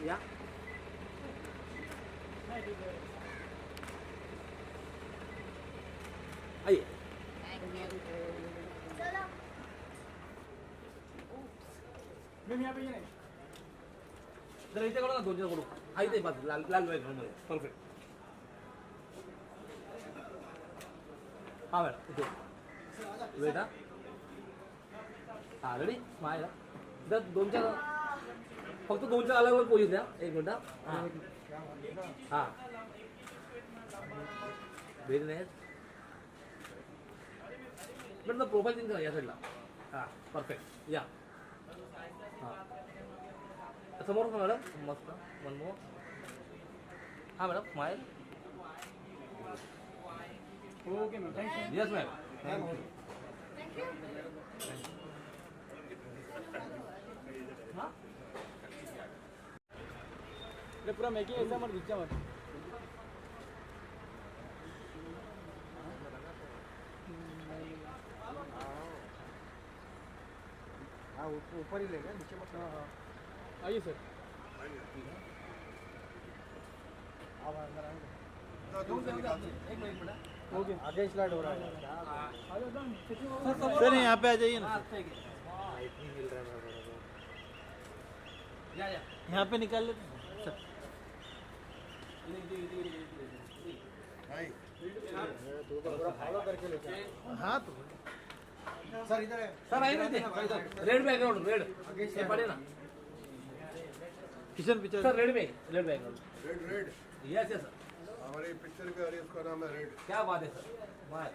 या आइए जरा इथे करू ना 2 करू हा इथे बाजू लाल लाल मध्ये परफेक्ट हा मॅडम इथे वेट हा रेडी मायला जर 2 फक्त 2 अलग पोझिशन द्या 1 मिनिट हां very nice madam profile change करा या साईडला हां परफेक्ट या हां समोर मॅडम मस्त 1 मोर हां madam smile okay ma'am thank you yes ma'am thank you हां એટલે પૂરા મેકિંગ એક્ઝામ પર દીચા મત हाँ ऊपर ही लेगा नीचे मत हाँ हाँ आइए सर आप अंदर आएंगे एक मिनट ओके आगे स्लाइड हो रहा है सर यहाँ पे आ जाइए ना यहाँ पे निकाल लेते सर फॉलो करके लेते हाँ तो सर इधर है सर आइए रेड बैकग्राउंड रेड ये पड़े ना Kishan picture sir red background red yes yes sir हमारे पिक्चर का इसका नाम है रेड क्या बात है सर वाह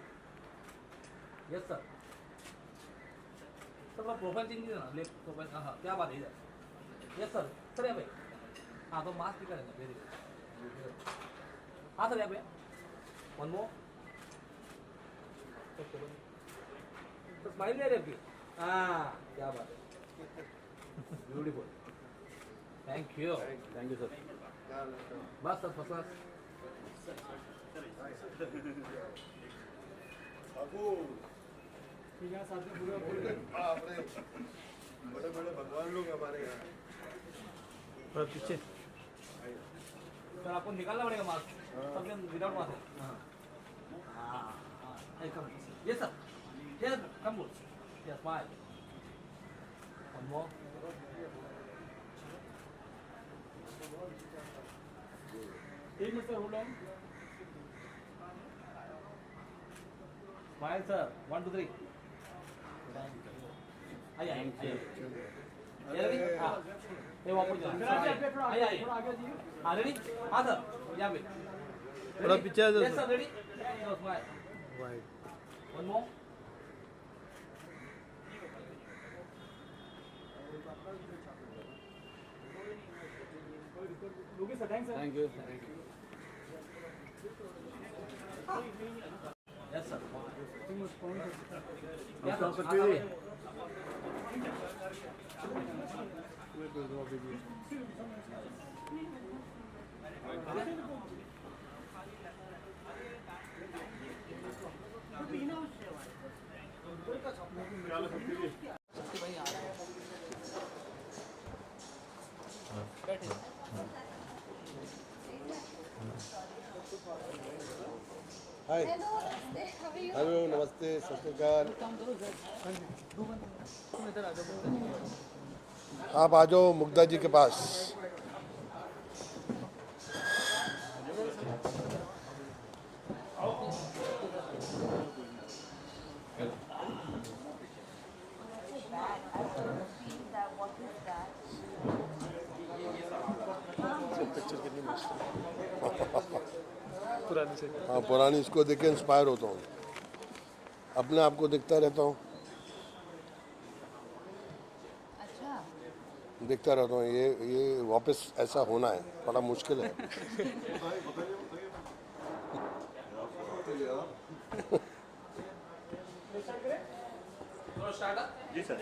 yes sir sir profile change कीजिए ना लेफ्ट प्रोफाइल हाँ क्या बात है इधर यस सर सर यहाँ पे हाँ तो मास्क भी करेंगे वेरी गुड हाँ सर यहाँ पे 1 मोर तो स्माइल नहीं रही हाँ क्या बात है ब्यूटीफुल थैंक यू सर बस सर फर्स्ट क्लास ठीक है साथ में पूरा अपने बड़े बड़े भगवान लोग हमारे यहाँ पीछे सर आपको निकालना पड़ेगा मास्क सबके विदाउट मास्क हाँ कम ये sir yes come on yes smile 1 more एक minute sir hold on smile sir 1 2 3 आइए आइए ये रेडी हां ये वापस आइए आइए हां रेडी हां सर यहां पे थोड़ा पीछे आ जाओ yes sir ready smile right 1 more Lucas, thanks, sir. Thank you. Yes, sir. Yes, sir. Hi hello नमस्ते सत श्री अकाल आप आ जाओ मुग्धा जी के पास हाँ पुरानी इसको देख के इंस्पायर होता हूँ अपने आप को देखता रहता हूँ देखता रहता हूँ ये वापस ऐसा होना है बड़ा मुश्किल है जी सर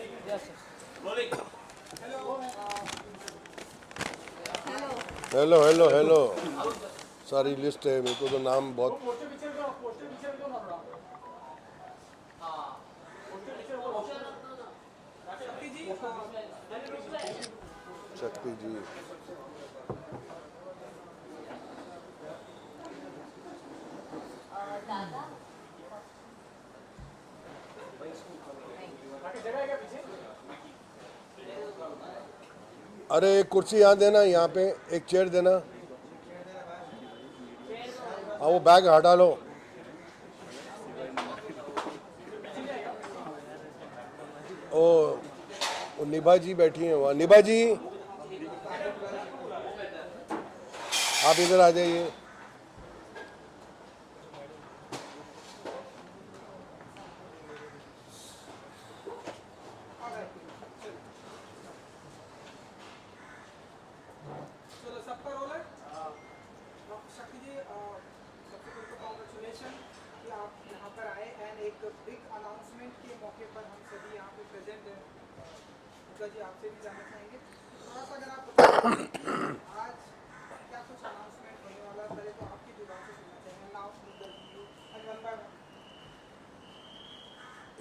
हेलो हेलो हेलो सारी लिस्ट है मेरे को तो नाम बहुत शक्ति जी अरे एक कुर्सी यहाँ देना, यहाँ पे एक चेयर देना। हाँ वो बैग हटा लो। ओ निभा जी बैठी हैं वहाँ। निभा जी आप इधर आ जाइए। चलो सबका रोल है। शक्ति जी सबसे पहले तो कॉन्ग्रेचुलेशन कि आप यहाँ पर आए एंड एक बिग अनाउंसमेंट के मौके पर हम सभी यहाँ पे प्रेजेंट हैं। मुद्दा जी आपसे भी जानना चाहेंगे थोड़ा सा अगर आप बताएं आज क्या कुछ अनाउंसमेंट होने वाला है, पहले तो आपकी जुबान से सुनना चाहेंगे। नाउ मुद्दा जी एंड वन बाय वन।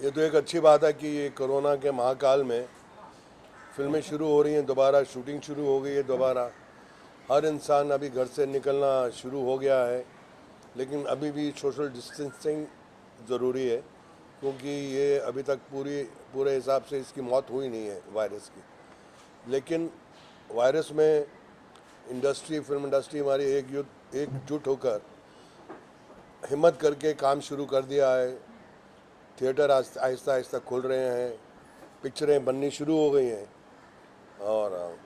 ये तो एक अच्छी बात है कि ये कोरोना के महाकाल में फिल्में शुरू हो रही हैं, दोबारा शूटिंग शुरू हो गई है दोबारा। हर इंसान अभी घर से निकलना शुरू हो गया है, लेकिन अभी भी सोशल डिस्टेंसिंग ज़रूरी है, क्योंकि ये अभी तक पूरे हिसाब से इसकी मौत हुई नहीं है वायरस की। लेकिन वायरस में फिल्म इंडस्ट्री हमारी एकजुट होकर हिम्मत करके काम शुरू कर दिया है। थिएटर आहिस्ता आहिस्ता खुल रहे हैं, पिक्चरें बननी शुरू हो गई हैं। और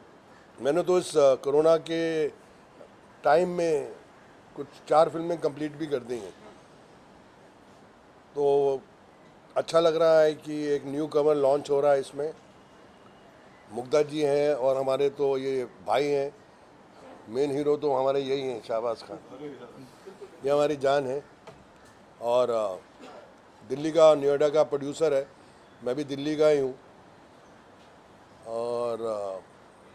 मैंने तो इस कोरोना के टाइम में कुछ 4 फिल्में कंप्लीट भी कर दी हैं। तो अच्छा लग रहा है कि एक न्यू कमर लॉन्च हो रहा है इसमें। मुग्धा जी हैं और हमारे तो ये भाई हैं। मेन हीरो तो हमारे यही हैं, शाहबाज खान। ये हमारी जान है। और दिल्ली का नोएडा का प्रोड्यूसर है, मैं भी दिल्ली का ही हूँ। और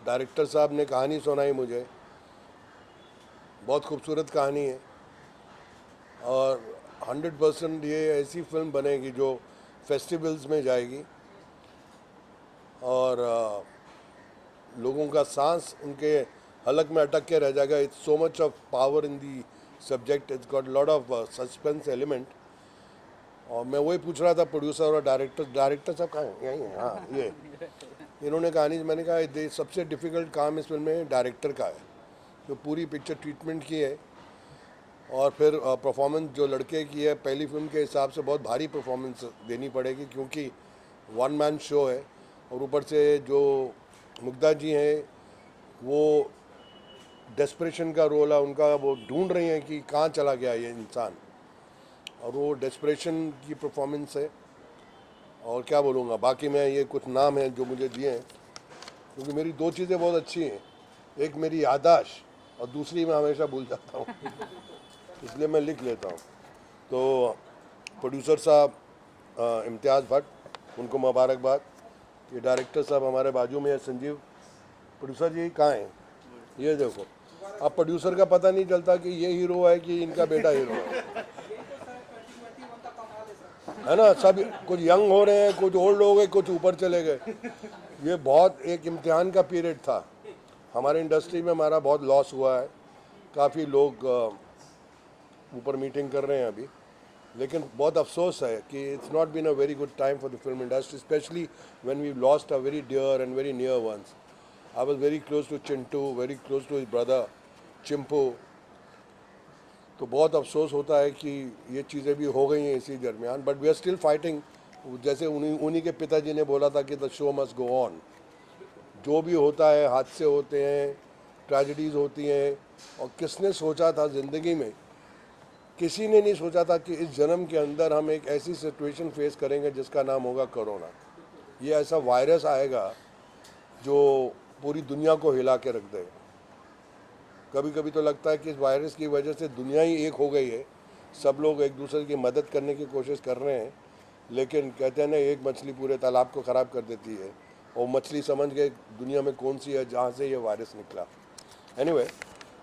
डायरेक्टर साहब ने कहानी सुनाई मुझे, बहुत खूबसूरत कहानी है। और 100% ये ऐसी फिल्म बनेगी जो फेस्टिवल्स में जाएगी और लोगों का सांस उनके हलक में अटक के रह जाएगा। It's so much of power in the subject, it's got lot of suspense element. और मैं वही पूछ रहा था प्रोड्यूसर और डायरेक्टर साहब कहाँ हैं? यहीं हैं। हाँ ये इन्होंने कहानी, मैंने कहा सबसे डिफ़िकल्ट काम इस फिल्म में डायरेक्टर का है, जो पूरी पिक्चर ट्रीटमेंट की है। और फिर परफॉर्मेंस जो लड़के की है पहली फिल्म के हिसाब से बहुत भारी परफॉर्मेंस देनी पड़ेगी, क्योंकि 1 मैन शो है। और ऊपर से जो मुग्धा जी हैं वो डेस्परेशन का रोल है उनका, वो ढूंढ रही हैं कि कहाँ चला गया ये इंसान, और वो डेस्परेशन की परफॉर्मेंस है। और क्या बोलूँगा, बाकी मैं ये कुछ नाम हैं जो मुझे दिए हैं, क्योंकि मेरी 2 चीज़ें बहुत अच्छी हैं। एक मेरी याददाश्त और दूसरी मैं हमेशा भूल जाता हूँ इसलिए मैं लिख लेता हूँ। तो प्रोड्यूसर साहब इम्तियाज़ भट्ट, उनको मुबारकबाद। ये डायरेक्टर साहब हमारे बाजू में है, संजीव। प्रोड्यूसर जी कहाँ हैं? ये देखो, अब प्रोड्यूसर का पता नहीं चलता कि ये हीरो है कि इनका बेटा हीरो है ना। सब कुछ यंग हो रहे हैं, कुछ ओल्ड हो गए, कुछ ऊपर चले गए। ये बहुत एक इम्तिहान का पीरियड था हमारे इंडस्ट्री में। हमारा बहुत लॉस हुआ है, काफ़ी लोग ऊपर मीटिंग कर रहे हैं अभी। लेकिन बहुत अफसोस है कि it's not been a very good time for the film industry, especially when we lost a very dear and very near ones. I was very close to Chintu, very close to his brother Chimpu. तो बहुत अफसोस होता है कि ये चीज़ें भी हो गई हैं इसी दरमियान, but we are still fighting. जैसे उन्हीं के पिताजी ने बोला था कि the show must go on. जो भी होता है, हादसे होते हैं, ट्रेजेडीज़ होती हैं। और किसने सोचा था ज़िंदगी में, किसी ने नहीं सोचा था कि इस जन्म के अंदर हम एक ऐसी सिचुएशन फेस करेंगे जिसका नाम होगा कोरोना। ये ऐसा वायरस आएगा जो पूरी दुनिया को हिला के रख देगा। कभी कभी तो लगता है कि इस वायरस की वजह से दुनिया ही एक हो गई है। सब लोग एक दूसरे की मदद करने की कोशिश कर रहे हैं, लेकिन कहते हैं ना, एक मछली पूरे तालाब को ख़राब कर देती है। और मछली समझ गए दुनिया में कौन सी है जहाँ से ये वायरस निकला। Anyway,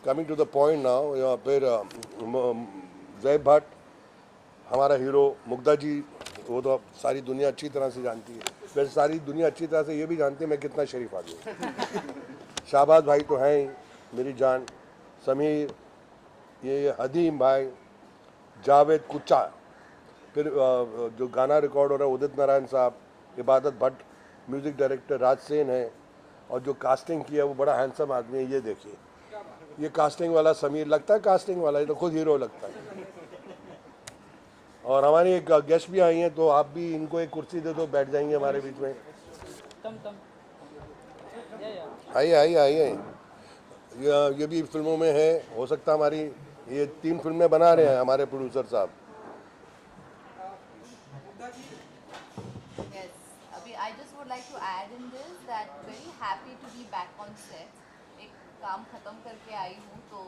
coming to the point now, यहाँ फिर जैब भट्ट हमारा हीरो, मुग्धा जी वो तो सारी दुनिया अच्छी तरह से जानती है। वैसे सारी दुनिया अच्छी तरह से ये भी जानती है मैं कितना शरीफ आदमी हूँ। शाहबाज भाई तो हैं ही मेरी जान, समीर, ये हदीम भाई, जावेद कुचा, फिर जो गाना रिकॉर्ड हो रहा है उदित नारायण साहब, इबादत भट्ट, म्यूज़िक डायरेक्टर राज सेन है, और जो कास्टिंग किया वो बड़ा हैंडसम आदमी है, ये देखिए, ये कास्टिंग वाला समीर लगता है, कास्टिंग वाला, ये तो खुद हीरो लगता है। और हमारी एक गेस्ट भी आई हैं, तो आप भी इनको एक कुर्सी दे दो, बैठ जाएंगे हमारे बीच में। आइए आइए आइए, ये भी फिल्मों में है, हो सकता हमारी ये 3 फिल्में बना रहे हैं हमारे प्रोड्यूसर साहब। Yes, अभी I just would like to add in this that very happy to be back on set. एक काम खत्म करके आई हूँ तो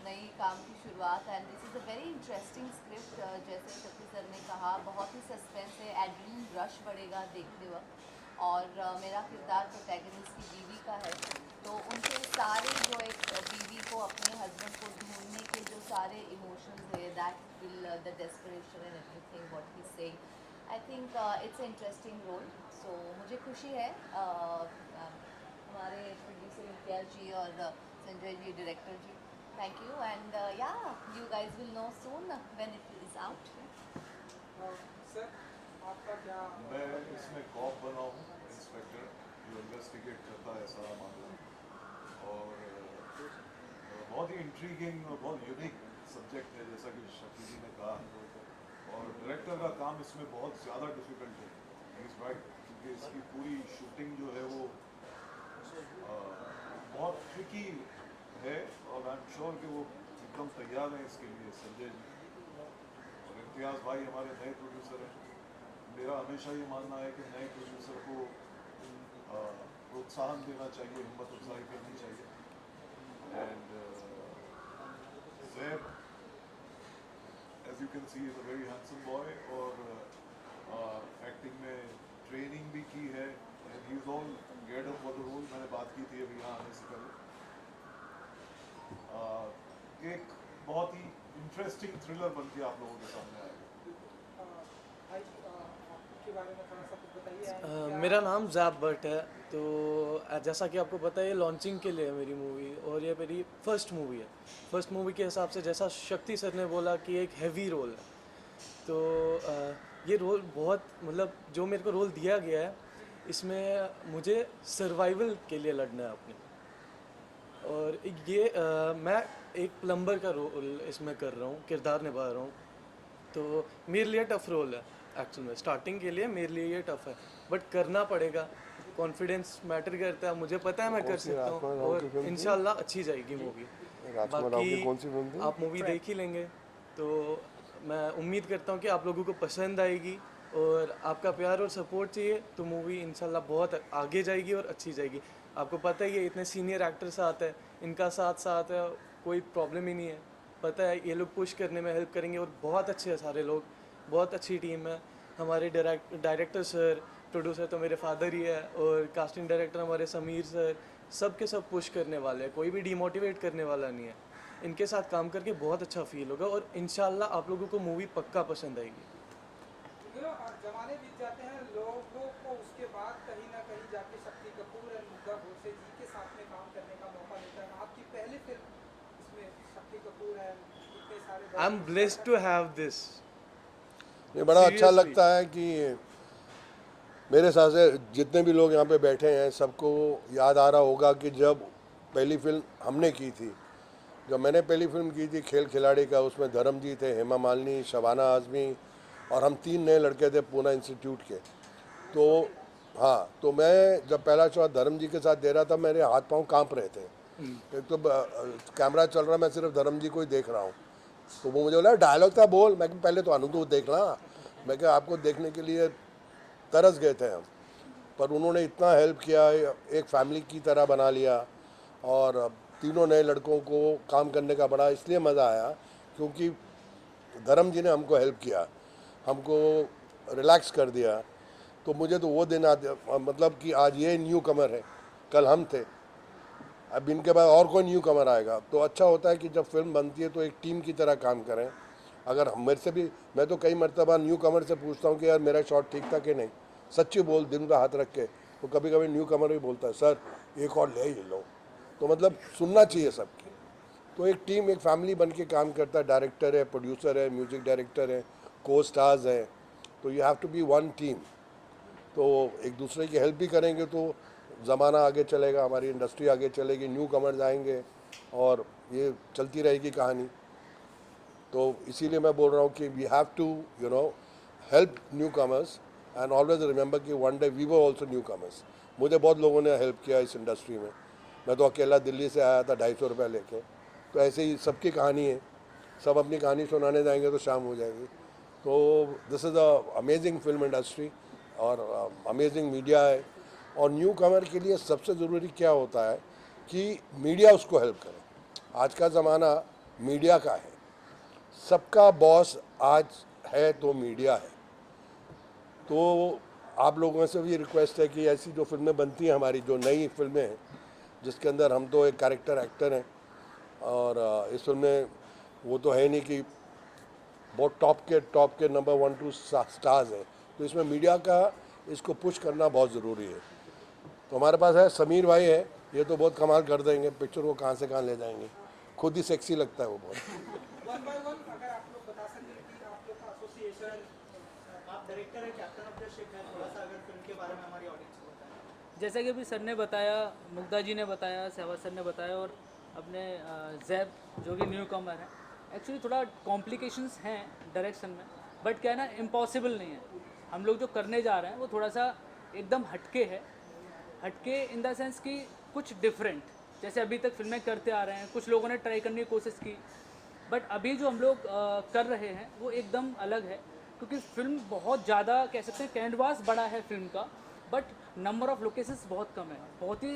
नई काम की शुरुआत, and this is a very interesting script. जैसे शक्ति सर ने कहा, बहुत ही सस्पेंस है, एड्रेनलिन रश बढ़ेगा देखते वक्त। और मेरा किरदार प्रोटैगनिस्ट की बीवी का है, तो उनके सारे जो एक बीवी को अपने हस्बैंड को ढूंढने के जो सारे इमोशंस है, that will the desperation and everything what he saying, I think it's a interesting role. So मुझे खुशी है हमारे प्रोड्यूसर इम्तियाज जी और Sanjay ji director ji, thank you, and yeah you guys will know soon when it is out. Sir आपका क्या? मैं इसमें corp बना हूँ, इंस्पेक्टर जो इन्वेस्टिगेट करता है सारा मामला, और बहुत ही इंट्रीगिंग और बहुत यूनिक सब्जेक्ट है, जैसा कि शक्ति जी ने कहा। और डायरेक्टर का काम इसमें बहुत ज़्यादा डिफिकल्ट है, इस राइट, क्योंकि इसकी पूरी शूटिंग जो है वो बहुत ट्रिकी है, और आई एम श्योर कि वो एकदम तैयार हैं इसके लिए, संजय जी। और इम्तियाज़ भाई हमारे नए प्रोड्यूसर हैं। मेरा हमेशा ये मानना है कि नए प्रोड्यूसर को प्रोत्साहन देना चाहिए, हिम्मत अफजाई करनी चाहिए। And Zaib, as you can see, is a very handsome boy, और एक्टिंग में ट्रेनिंग भी की है, and he is all get up for the role. मैंने बात की थी अभी यहाँ आने से पहले। एक बहुत ही इंटरेस्टिंग थ्रिलर बन के आप लोगों के सामने आएगा। मेरा नाम ज़ैब भट्ट है। तो जैसा कि आपको पता है, ये लॉन्चिंग के लिए है मेरी मूवी, और ये मेरी फर्स्ट मूवी है। फर्स्ट मूवी के हिसाब से, जैसा शक्ति सर ने बोला कि एक हैवी रोल है, तो ये रोल बहुत, मतलब जो मेरे को रोल दिया गया है, इसमें मुझे सर्वाइवल के लिए लड़ना है अपने। और ये मैं एक प्लम्बर का रोल इसमें कर रहा हूँ, किरदार निभा रहा हूँ। तो मेरे लिए टफ़ रोल है एक्चुअल में, स्टार्टिंग के लिए मेरे लिए ये टफ़ है, बट करना पड़ेगा। कॉन्फिडेंस मैटर करता है, मुझे पता है मैं कर सकता हूँ, और इंशाल्लाह अच्छी जाएगी मूवी। बाकी आप मूवी देख ही लेंगे, तो मैं उम्मीद करता हूँ कि आप लोगों को पसंद आएगी, और आपका प्यार और सपोर्ट चाहिए तो मूवी इंशाल्लाह बहुत आगे जाएगी और अच्छी जाएगी। आपको पता ही है, इतने सीनियर एक्टर्स आते हैं, इनका साथ है, कोई प्रॉब्लम ही नहीं है। पता है ये लोग पुश करने में हेल्प करेंगे, और बहुत अच्छे हैं सारे लोग, बहुत अच्छी टीम है। हमारे डायरेक्टर सर, प्रोड्यूसर तो मेरे फादर ही है, और कास्टिंग डायरेक्टर हमारे समीर सर, सब के सब पुश करने वाले हैं, कोई भी डिमोटिवेट करने वाला नहीं है। इनके साथ काम करके बहुत अच्छा फील होगा, और इंशाल्लाह आप लोगों को मूवी पक्का पसंद आएगी। जमाने बीत जाते हैं, लोगों को उसके बाद कहीं ना कहीं जाके शक्ति कपूर और मुग्धा गोडसे जी के साथ में काम करने का मौका मिलता है। आपकी पहली फिल्म, इसमें शक्ति कपूर है, इतने सारे, I am blessed to have this. ये बड़ा अच्छा लगता है कि मेरे साथ से जितने भी लोग यहाँ पे बैठे हैं, सबको याद आ रहा होगा कि जब पहली फिल्म हमने की थी, जब मैंने पहली फिल्म की थी खेल खिलाड़ी का, उसमें धर्म जी थे, हेमा मालिनी, शबाना आज़मी, और हम 3 नए लड़के थे पूना इंस्टीट्यूट के। तो हाँ, तो मैं जब पहला शॉट धर्म जी के साथ दे रहा था, मेरे हाथ पांव कांप रहे थे। एक तो कैमरा चल रहा, मैं सिर्फ धर्म जी को ही देख रहा हूँ। तो वो मुझे बोला डायलॉग था बोल, मैं पहले तो अनुभव देखना, मैं क्या आपको देखने के लिए तरस गए थे हम। पर उन्होंने इतना हेल्प किया, एक फैमिली की तरह बना लिया, और तीनों नए लड़कों को काम करने का बड़ा इसलिए मज़ा आया क्योंकि धर्म जी ने हमको हेल्प किया, हमको रिलैक्स कर दिया। तो मुझे तो वो दिन मतलब कि आज ये न्यू कमर है, कल हम थे, अब इनके बाद और कोई न्यू कमर आएगा। तो अच्छा होता है कि जब फिल्म बनती है तो एक टीम की तरह काम करें। अगर मेरे से भी, मैं तो कई मरतबा न्यू कमर से पूछता हूँ कि यार मेरा शॉट ठीक था कि नहीं, सच्ची बोल, दिल पे हाथ रख के। तो कभी कभी न्यू कमर भी बोलता है सर एक और ले ही लो। तो मतलब सुनना चाहिए सबकी। तो एक टीम, एक फैमिली बन के काम करता है, डायरेक्टर है, प्रोड्यूसर है, म्यूजिक डायरेक्टर है, को स्टार्स है। तो you have to be one team. तो एक दूसरे की हेल्प भी करेंगे तो ज़माना आगे चलेगा, हमारी इंडस्ट्री आगे चलेगी, न्यू कमर्स आएंगे और ये चलती रहेगी कहानी। तो इसीलिए मैं बोल रहा हूँ कि we have to help newcomers and always remember कि one day we were also newcomers. मुझे बहुत लोगों ने हेल्प किया इस इंडस्ट्री में। मैं तो अकेला दिल्ली से आया था 250 रुपये लेके। तो ऐसे ही सबकी कहानी है, सब अपनी कहानी सुनाने जाएंगे तो शाम हो जाएगी। तो this is a amazing film industry और अमेजिंग मीडिया है। और न्यू कमर के लिए सबसे ज़रूरी क्या होता है कि मीडिया उसको हेल्प करे। आज का ज़माना मीडिया का है, सबका बॉस आज है तो मीडिया है। तो आप लोगों से भी रिक्वेस्ट है कि ऐसी जो फिल्में बनती हैं हमारी, जो नई फिल्में हैं जिसके अंदर हम तो एक कैरेक्टर एक्टर हैं और इस फिल्म में वो तो है नहीं कि बहुत टॉप के नंबर 1 2 स्टार्स हैं, तो इसमें मीडिया का इसको पुश करना बहुत ज़रूरी है। तो हमारे पास है समीर भाई है, ये तो बहुत कमाल कर देंगे, पिक्चर को कहाँ से कहाँ ले जाएंगे, खुद ही सेक्सी लगता है वो बहुत। वन बाय वन अगर आप लोग बता सकें कि आप लोग का एसोसिएशन, आप डायरेक्टर है, कैप्टन ऑफ द शिप है, थोड़ा सा अगर फिल्म के बारे में हमारी ऑडियंस को बताएं। जैसा कि अभी सर ने बताया, मुग्धा जी ने बताया, सहवाग सर ने बताया और अपने जैब जो कि न्यू कमर है, एक्चुअली थोड़ा कॉम्प्लिकेशंस हैं डायरेक्शन में, बट क्या है ना, इम्पॉसिबल नहीं है। हम लोग जो करने जा रहे हैं वो थोड़ा सा एकदम हटके है, हटके इन द सेंस कि कुछ डिफरेंट, जैसे अभी तक फिल्में करते आ रहे हैं, कुछ लोगों ने ट्राई करने की कोशिश की, बट अभी जो हम लोग कर रहे हैं वो एकदम अलग है। क्योंकि फिल्म बहुत ज़्यादा कह सकते हैं, कैनवास बड़ा है फिल्म का, बट नंबर ऑफ लोकेशंस बहुत कम है। बहुत ही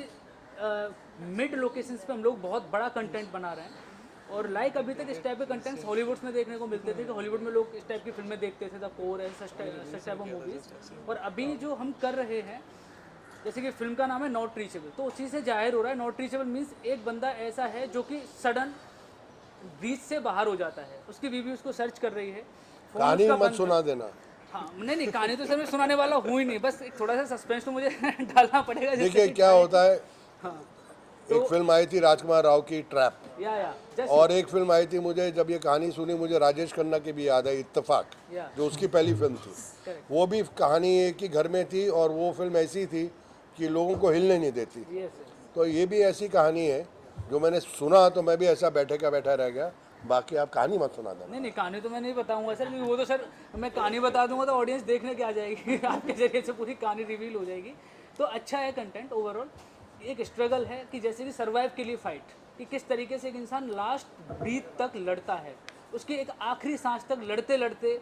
मिड लोकेशंस पे हम लोग बहुत बड़ा कंटेंट बना रहे हैं। और लाइक अभी तक इस टाइप के कंटेंट्स हॉलीवुड में देखने को मिलते थे कि हॉलीवुड में लोग इस टाइप की फिल्में देखते थे, द कोर है, सच टाइप ऑफ मूवीज़। और अभी जो हम कर रहे हैं, जैसे कि फिल्म का नाम है नॉट रीचेबल, तो उसी से जाहिर हो रहा है नॉट रीचेबल मीन्स एक बंदा ऐसा है जो कि सडन बीच से बाहर हो जाता है, उसकी बीवी उसको सर्च कर रही है, फोन कहानी उसका मत बंद सुना देना। हाँ नहीं, कहानी तो सर मैं सुनाने वाला हूँ ही नहीं, बस एक थोड़ा सा सस्पेंस तो मुझे डालना पड़ेगा। जिससे देखिए कि क्या होता है, हाँ एक फिल्म आई थी राजकुमार राव की ट्रैप, या और एक फिल्म आई थी, मुझे जब ये कहानी सुनी मुझे राजेश खन्ना की भी याद है, इत्तेफाक, या जो उसकी पहली फिल्म थी। करेक्ट, वो भी कहानी एक ही घर में थी और वो फिल्म ऐसी थी कि लोगों को हिलने नहीं देती। यस तो ये भी ऐसी कहानी है जो मैंने सुना तो मैं भी ऐसा बैठे का बैठा रह गया। बाकी आप कहानी मत सुना देना। नहीं, कहानी तो मैं नहीं बताऊंगा सर, क्योंकि वो तो सर मैं कहानी बता दूंगा तो ऑडियंस देखने के आ जाएगी आपके जरिए से पूरी कहानी रिवील हो जाएगी। तो अच्छा है कंटेंट ओवरऑल। एक स्ट्रगल है कि जैसे कि सर्वाइव के लिए फाइट, कि किस तरीके से एक इंसान लास्ट ब्रीथ तक लड़ता है, उसकी एक आखिरी सांस तक लड़ते लड़ते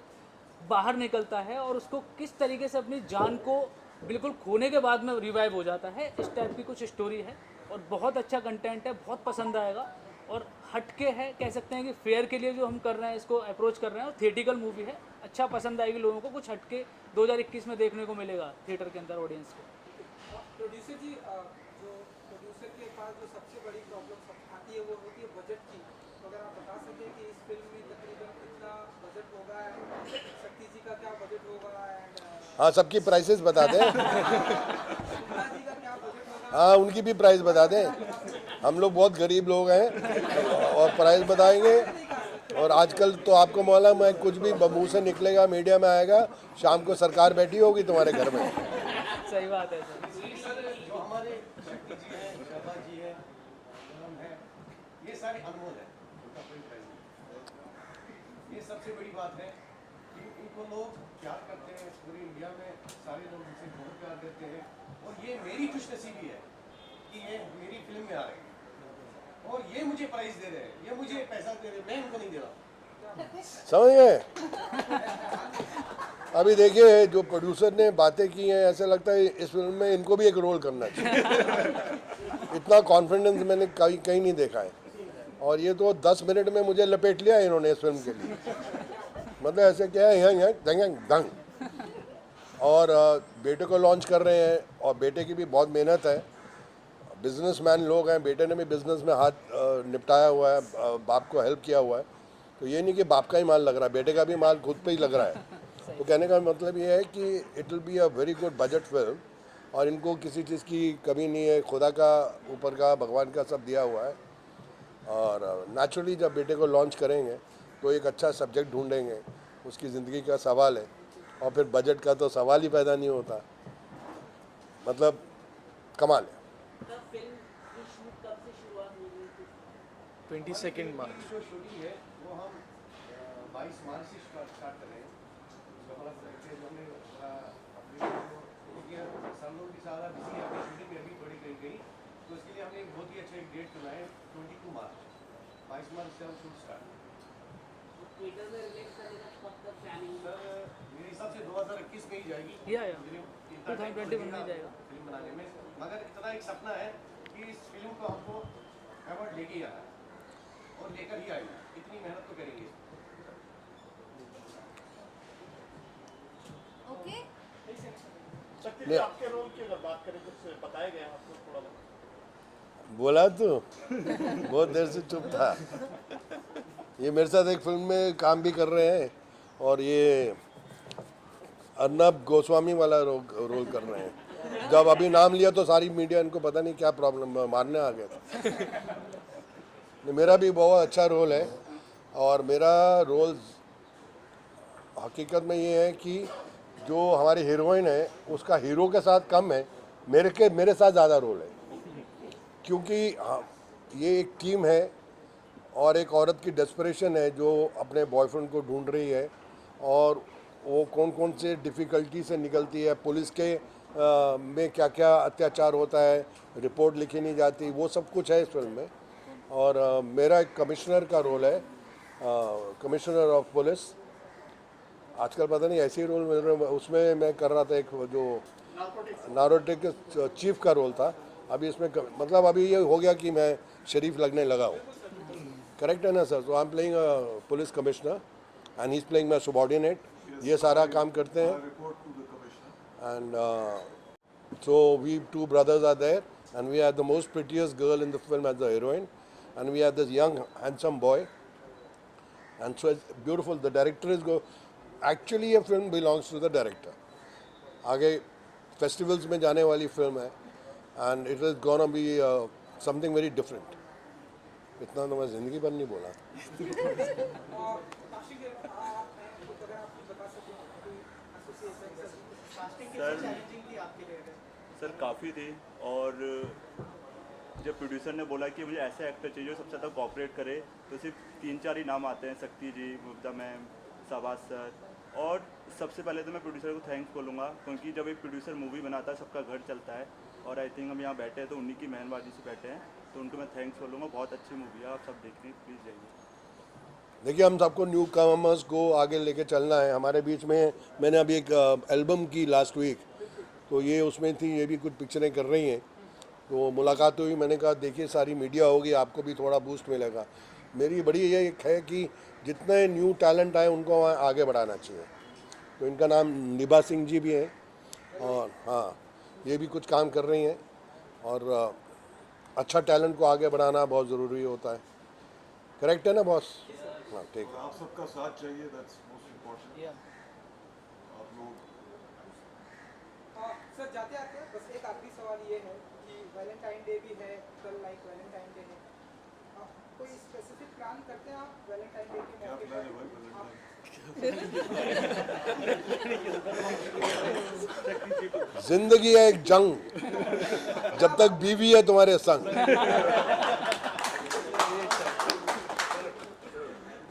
बाहर निकलता है और उसको किस तरीके से अपनी जान को बिल्कुल खोने के बाद में रिवाइव हो जाता है। इस टाइप की कुछ स्टोरी है और बहुत अच्छा कंटेंट है, बहुत पसंद आएगा। और हटके है, कह सकते हैं कि फेयर के लिए जो हम कर रहे हैं, इसको अप्रोच कर रहे हैं, और थिएटिकल मूवी है, अच्छा पसंद आएगी लोगों को। कुछ हटके 2021 में देखने को मिलेगा थिएटर के अंदर ऑडियंस को। प्रोड्यूसर जी, जो प्रोड्यूसर के पास जो सबसे बड़ी प्रॉब्लम आती है वो होती है बजट की। तो अगर आप बता सकें कि इस फिल्म में तकरीबन कितना बजट होगा, शक्ति जी का क्या बजट होगा, एंड हाँ, सबकी प्राइसेस बता दें। मुन्ना जी का क्या बजट होगा। हाँ, उनकी भी प्राइस बता दें। हम लोग बहुत गरीब लोग हैं और प्राइस बताएंगे। और आजकल तो आपको मालूम है, कुछ भी मुंह से निकलेगा मीडिया में आएगा, शाम को सरकार बैठी होगी तुम्हारे घर में। सही बात है सर। जो हमारे शक्ति जी हैं, शर्मा जी हैं, पूनम है, ये सारे अनमोल हैं, उनका कोई प्राइस नहीं। ये सबसे बड़ी बात है कि इनको लोग प्यार करते हैं, पूरी इंडिया में सारे लोग इनसे बहुत प्यार देते हैं। और ये मेरी खुशनसीबी है कि ये मेरी फिल्म में आ रहे हैं और ये मुझे प्राइस दे रहे हैं, ये मुझे पैसा दे रहे हैं, मैं इनको नहीं दे रहा। समझ गए? अभी देखिए जो प्रोड्यूसर ने बातें की हैं, ऐसा लगता है इस फिल्म में इनको भी एक रोल करना चाहिए। इतना कॉन्फिडेंस मैंने कहीं नहीं देखा है। और ये तो 10 मिनट में मुझे लपेट लिया इन्होंने इस फिल्म के लिए। मतलब ऐसे क्या है, यहाँ दंग दंग। और बेटे को लॉन्च कर रहे हैं और बेटे की भी बहुत मेहनत है। बिजनेसमैन लोग हैं, बेटे ने भी बिजनेस में हाथ निपटाया हुआ है, बाप को हेल्प किया हुआ है। तो ये नहीं कि बाप का ही माल लग रहा है, बेटे का भी माल खुद पे ही लग रहा है। तो कहने का मतलब ये है कि it will be a very good budget film और इनको किसी चीज़ की कमी नहीं है, खुदा का, ऊपर का, भगवान का सब दिया हुआ है। और नेचुरली जब बेटे को लॉन्च करेंगे तो एक अच्छा सब्जेक्ट ढूंढेंगे, उसकी ज़िंदगी का सवाल है और फिर बजट का तो सवाल ही पैदा नहीं होता। मतलब कमाल है। 22 मार्च। जो शूटिंग है वो हम 22 मार्च से स्टार्ट कर रहे हैं। उसका मतलब जो हमने अपनी सब लोग भी ज़्यादा बिजी है, अपनी शूटिंग में अभी थोड़ी कहीं गई, तो इसके लिए हमने एक बहुत ही अच्छा एक डेट चुना है 22 मार्च। 22 मार्च से हम शूट स्टार्ट। सर मेरे हिसाब से 2021 में ही जाएगी। 2021 में जाएगा फिल्म बनाने में, मगर इतना एक सपना है कि इस फिल्म को हमको अवार्ड लेके ही आना है और लेकर ही आएगी, इतनी मेहनत तो करेंगे। ओके ले- आपके रोल की अगर बात करें कुछ बताया गया आपको थोड़ा बहुत? बोला तो बहुत देर से चुप था। ये मेरे साथ एक फिल्म में काम भी कर रहे हैं और ये अर्नब गोस्वामी वाला रोल कर रहे हैं। जब अभी नाम लिया तो सारी मीडिया इनको पता नहीं क्या प्रॉब्लम मारने आ गया था। मेरा भी बहुत अच्छा रोल है और मेरा रोल हकीकत में ये है कि जो हमारी हीरोइन है उसका हीरो के साथ कम है, मेरे साथ ज़्यादा रोल है, क्योंकि ये एक टीम है और एक औरत की डेस्परेशन है जो अपने बॉयफ्रेंड को ढूंढ रही है और वो कौन कौन से डिफ़िकल्टी से निकलती है, पुलिस के में क्या क्या अत्याचार होता है, रिपोर्ट लिखी नहीं जाती, वो सब कुछ है इस फिल्म में। और मेरा एक कमिश्नर का रोल है, कमिश्नर ऑफ पुलिस। आजकल पता नहीं ऐसे ही रोल मिल रहे, उसमें मैं कर रहा था एक जो नारोटिक चीफ का रोल था। अभी इसमें मतलब अभी ये हो गया कि मैं शरीफ लगने लगा हूँ, करेक्ट है ना सर? तो I am playing police commissioner and he is playing my subordinate. ये सारा काम करते हैं and so we two brothers are there and we have the most prettiest girl in the film as the heroine and we have this young handsome boy and so it's beautiful. The director is actually a film belongs to the director. आगे festivals में जाने वाली film है and it is gonna be something very different. इतना तो मैं जिंदगी भर नहीं बोला। सर काफ़ी थी और जब प्रोड्यूसर ने बोला कि मुझे ऐसा एक्टर चाहिए जो सबसे ज़्यादा कोऑपरेट करे तो सिर्फ 3-4 ही नाम आते हैं, शक्ति जी, मुग्धा मैम, शाबाज सर। और सबसे पहले तो मैं प्रोड्यूसर को थैंक्स बोलूँगा क्योंकि जब एक प्रोड्यूसर मूवी बनाता है सबका घर चलता है और आई थिंक हम यहाँ बैठे हैं तो उन्हीं की मेहरबानी से बैठे हैं, तो उनको मैं थैंक्स बोलूँगा। बहुत अच्छी मूवी है, आप सब देखने प्लीज़ जाइए। देखिए हम सबको न्यू कमर्स को आगे लेके चलना है। हमारे बीच में मैंने अभी एक एल्बम की लास्ट वीक, तो ये उसमें थी, ये भी कुछ पिक्चरें कर रही हैं, तो मुलाकात हुई। मैंने कहा देखिए सारी मीडिया होगी, आपको भी थोड़ा बूस्ट मिलेगा। मेरी बड़ी ये एक है कि जितने न्यू टैलेंट आए उनको आगे बढ़ाना चाहिए। तो इनका नाम निभा सिंह जी भी हैं और हाँ ये भी कुछ काम कर रही हैं और अच्छा टैलेंट को आगे बढ़ाना बहुत ज़रूरी होता है। करेक्ट है ना बॉस? हाँ ठीक है। आप सबका साथ चाहिए, दैट्स मोस्ट इम्पोर्टेंट। आप लोग सर जाते आते बस एक आखिरी सवाल ये है कि वैलेंटाइन डे भी है कल, लाइक वैलेंटाइन डे है, कोई स्पेसिफिक प्लान करते हैं आप वैलेंटाइन डे के क्या मौके प्लान है पर? भाई वैलेंटाइन? जिंदगी है एक जंग, जब तक बीवी है तुम्हारे संग।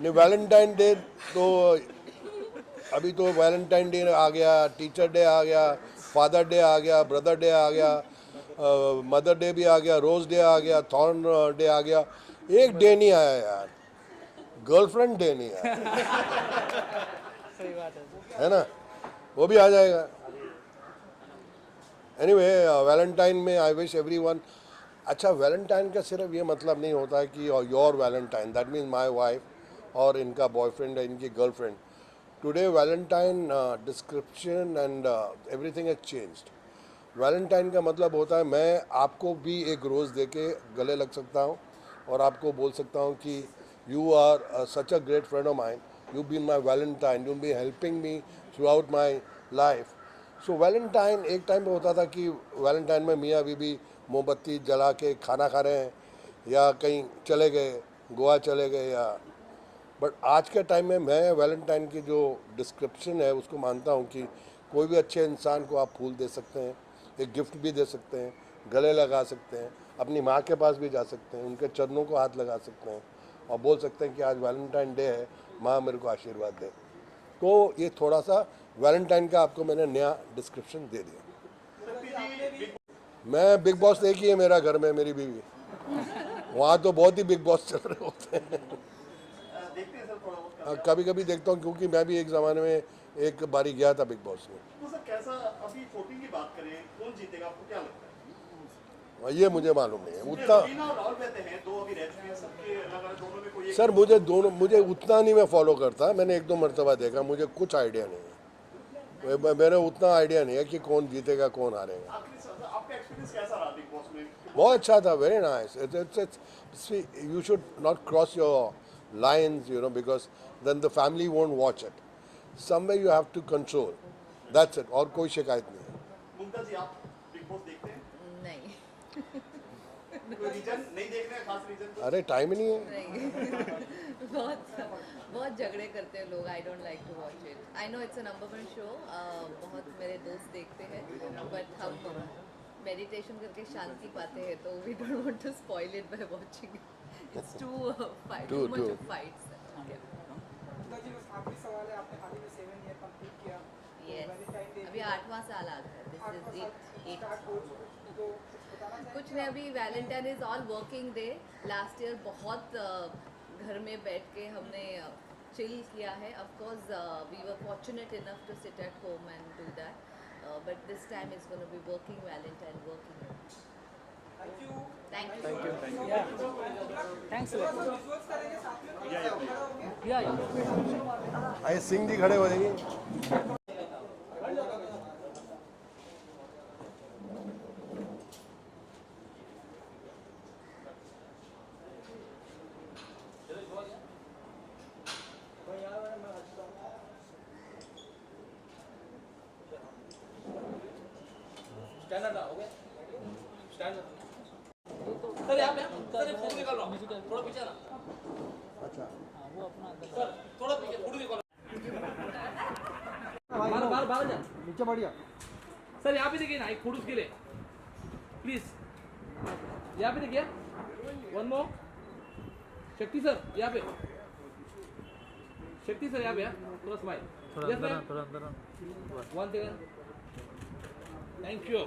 नहीं वैलेंटाइन डे तो अभी तो वैलेंटाइन डे आ गया, टीचर डे आ गया, फादर डे आ गया, ब्रदर डे आ गया, मदर डे भी आ गया, रोज डे आ गया, थॉर्न डे आ गया। एक डे नहीं आया यार, गर्लफ्रेंड डे नहीं आया। सही बात है ना, वो भी आ जाएगा। एनीवे वैलेंटाइन में आई विश एवरीवन। अच्छा वैलेंटाइन का सिर्फ ये मतलब नहीं होता है कि your Valentine, that means my wife और इनका बॉयफ्रेंड है, इनकी girlfriend. Today Valentine description and everything has changed. Valentine का मतलब होता है मैं आपको भी एक रोज़ दे के गले लग सकता हूँ और आपको बोल सकता हूँ कि you are such a great friend of mine, you been my valentine, you be helping me throughout my life. So valentine एक टाइम पे होता था कि वैलेंटाइन में मियाँ बीबी मोमबत्ती जला के खाना खा रहे हैं या कहीं चले गए, गोवा चले गए या, बट आज के टाइम में मैं वैलेंटाइन की जो डिस्क्रिप्शन है उसको मानता हूँ कि कोई भी अच्छे इंसान को आप फूल दे सकते हैं, एक गिफ्ट भी दे सकते हैं, गले लगा सकते हैं, अपनी माँ के पास भी जा सकते हैं, उनके चरणों को हाथ लगा सकते हैं और बोल सकते हैं कि आज वैलेंटाइन डे है, माँ मेरे को आशीर्वाद दे। तो ये थोड़ा सा वैलेंटाइन का आपको मैंने नया डिस्क्रिप्शन दे दिया। मैं बिग बॉस एक ही है मेरा घर में, मेरी बीवी। वहाँ तो बहुत ही बिग बॉस चल रहे होते हैं। कभी कभी देखता हूँ, क्योंकि मैं भी एक ज़माने में एक बारी गया था बिग बॉस में। तो सर कैसा, अभी वोटिंग की बात करें, कौन जीतेगा आपको क्या लगता है? ये मुझे मालूम नहीं है उतना। रवीना और राहुल रहते हैं, दो अभी रह चुके हैं, सबके अलग-अलग दोनों में कोई एक सर मुझे उतना नहीं मैं फॉलो करता, मैंने एक दो मरतबा देखा, मुझे कुछ आइडिया नहीं है। मेरा उतना आइडिया नहीं है कि कौन जीतेगा कौन हारेगा। आखिरी सर, आपका एक्सपीरियंस कैसा रहा बिग बॉस में? बहुत अच्छा था, very nice. You should not cross your lines, you know, because then the family won't watch it. Somewhere you have to control, that's it. और कोई शिकायत नहीं है। मुमता जी, आप बिग बॉस देखते हैं? नहीं कोई रीजन नहीं देखने का, खास रीजन? अरे टाइम ही नहीं है। नहीं बहुत झगड़े करते हैं लोग। I don't like to watch it. I know it's a number one show, बहुत मेरे दोस्त देखते हैं, बट हम मेडिटेशन करके शांति पाते हैं, तो we don't want to spoil it by watching it. It's too much of fights. Mumta ji, बस आखिरी सवाल है, आपने हाल ही में 7 ईयर कंप्लीट किया। यस, अभी 8वां साल आ गया। This is 8। तो बताना चाहिए कुछ नहीं, अभी valentine is all working day. Last year बहुत घर में बैठ के हमने चिल किया है। Of course we were fortunate enough to sit at home and do that, but this time is gonna be working valentine, working. Thank you. Thank you. Thanks visuals करेंगे साथ में, खड़ा होके। या आइए सिंह जी खड़े हो जाइए। सर यहाँ पे सर, ये फोटो निकाल रहा हूँ, थोड़ा पीछे ना। अच्छा, वो अपना सर थोड़ा पीछे फोटो निकाल। बाहर जा, नीचे बढ़िया। सर यहाँ पे देखिए ना, एक फोटो के लिए प्लीज, यहाँ पे देखिए। One more. शक्ति सर यहाँ पे, शक्ति सर यहाँ पे, थोड़ा स्माइल। थोड़ा अंदर, वन सेकंड। Thank you.